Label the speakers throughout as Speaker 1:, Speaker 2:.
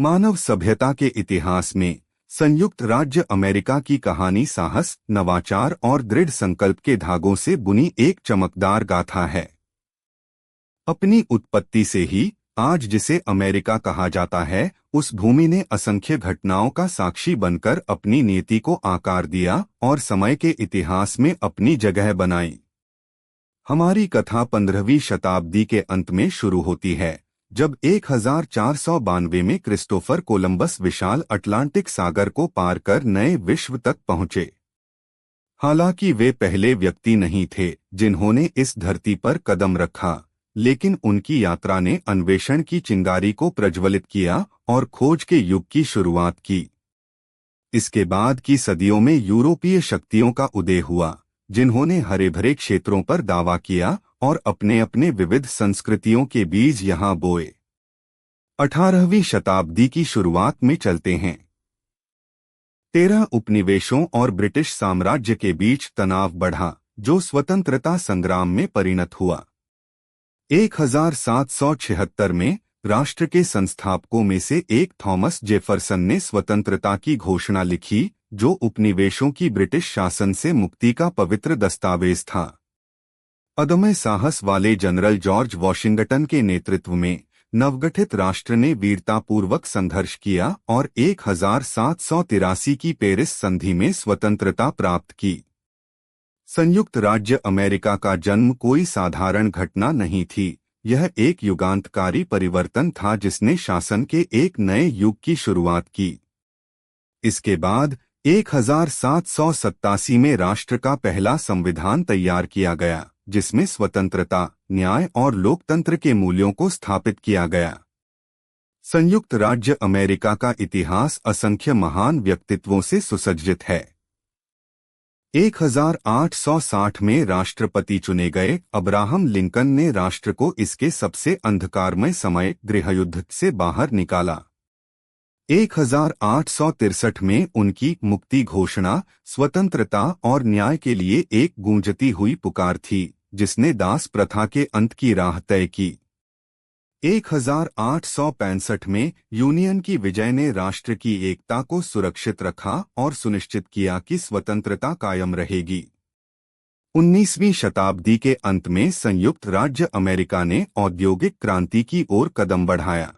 Speaker 1: मानव सभ्यता के इतिहास में संयुक्त राज्य अमेरिका की कहानी साहस, नवाचार और दृढ़ संकल्प के धागों से बुनी एक चमकदार गाथा है। अपनी उत्पत्ति से ही आज जिसे अमेरिका कहा जाता है, उस भूमि ने असंख्य घटनाओं का साक्षी बनकर अपनी नीति को आकार दिया और समय के इतिहास में अपनी जगह बनाई। हमारी कथा 15वीं शताब्दी के अंत में शुरू होती है, जब 1492 में क्रिस्टोफर कोलंबस विशाल अटलांटिक सागर को पार कर नए विश्व तक पहुंचे। हालांकि वे पहले व्यक्ति नहीं थे जिन्होंने इस धरती पर कदम रखा, लेकिन उनकी यात्रा ने अन्वेषण की चिंगारी को प्रज्वलित किया और खोज के युग की शुरुआत की। इसके बाद की सदियों में यूरोपीय शक्तियों का उदय हुआ, जिन्होंने हरे भरे क्षेत्रों पर दावा किया और अपने अपने विविध संस्कृतियों के बीज यहां बोए। 18वीं शताब्दी की शुरुआत में चलते हैं। 13 उपनिवेशों और ब्रिटिश साम्राज्य के बीच तनाव बढ़ा, जो स्वतंत्रता संग्राम में परिणत हुआ। 1776 में राष्ट्र के संस्थापकों में से एक थॉमस जेफरसन ने स्वतंत्रता की घोषणा लिखी, जो उपनिवेशों की ब्रिटिश शासन से मुक्ति का पवित्र दस्तावेज था। अदम्य साहस वाले जनरल जॉर्ज वॉशिंगटन के नेतृत्व में नवगठित राष्ट्र ने वीरतापूर्वक संघर्ष किया और 1783 की पेरिस संधि में स्वतंत्रता प्राप्त की। संयुक्त राज्य अमेरिका का जन्म कोई साधारण घटना नहीं थी, यह एक युगांतकारी परिवर्तन था जिसने शासन के एक नए युग की शुरुआत की। इसके बाद 1787 में राष्ट्र का पहला संविधान तैयार किया गया, जिसमें स्वतंत्रता, न्याय और लोकतंत्र के मूल्यों को स्थापित किया गया। संयुक्त राज्य अमेरिका का इतिहास असंख्य महान व्यक्तित्वों से सुसज्जित है। 1860 में राष्ट्रपति चुने गए अब्राहम लिंकन ने राष्ट्र को इसके सबसे अंधकारमय समय गृहयुद्ध से बाहर निकाला। 1863 में उनकी मुक्ति घोषणा स्वतंत्रता और न्याय के लिए एक गूंजती हुई पुकार थी, जिसने दास प्रथा के अंत की राह तय की। 1865 में यूनियन की विजय ने राष्ट्र की एकता को सुरक्षित रखा और सुनिश्चित किया कि स्वतंत्रता कायम रहेगी। 19वीं शताब्दी के अंत में संयुक्त राज्य अमेरिका ने औद्योगिक क्रांति की ओर कदम बढ़ाया।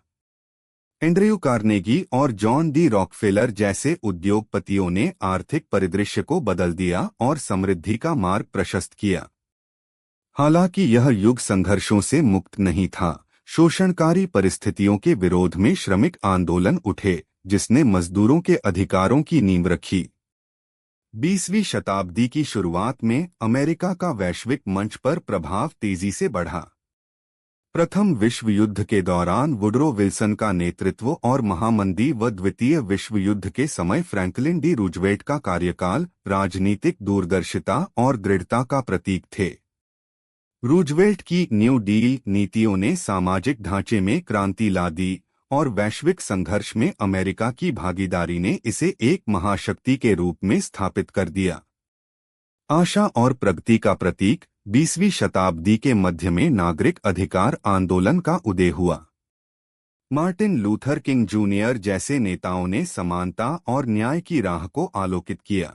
Speaker 1: एंड्रयू कार्नेगी और जॉन डी रॉकफेलर जैसे उद्योगपतियों ने आर्थिक परिदृश्य को बदल दिया और समृद्धि का मार्ग प्रशस्त किया। हालांकि यह युग संघर्षों से मुक्त नहीं था। शोषणकारी परिस्थितियों के विरोध में श्रमिक आंदोलन उठे, जिसने मजदूरों के अधिकारों की नींव रखी। 20वीं शताब्दी की शुरुआत में अमेरिका का वैश्विक मंच पर प्रभाव तेजी से बढ़ा। प्रथम विश्व युद्ध के दौरान वुडरो विल्सन का नेतृत्व और महामंदी व द्वितीय विश्व युद्ध के समय फ्रैंकलिन डी रूजवेल्ट का कार्यकाल राजनीतिक दूरदर्शिता और दृढ़ता का प्रतीक थे। रूजवेल्ट की न्यू डील नीतियों ने सामाजिक ढांचे में क्रांति ला दी और वैश्विक संघर्ष में अमेरिका की भागीदारी ने इसे एक महाशक्ति के रूप में स्थापित कर दिया। आशा और प्रगति का प्रतीक 20वीं शताब्दी के मध्य में नागरिक अधिकार आंदोलन का उदय हुआ। मार्टिन लूथर किंग जूनियर जैसे नेताओं ने समानता और न्याय की राह को आलोकित किया।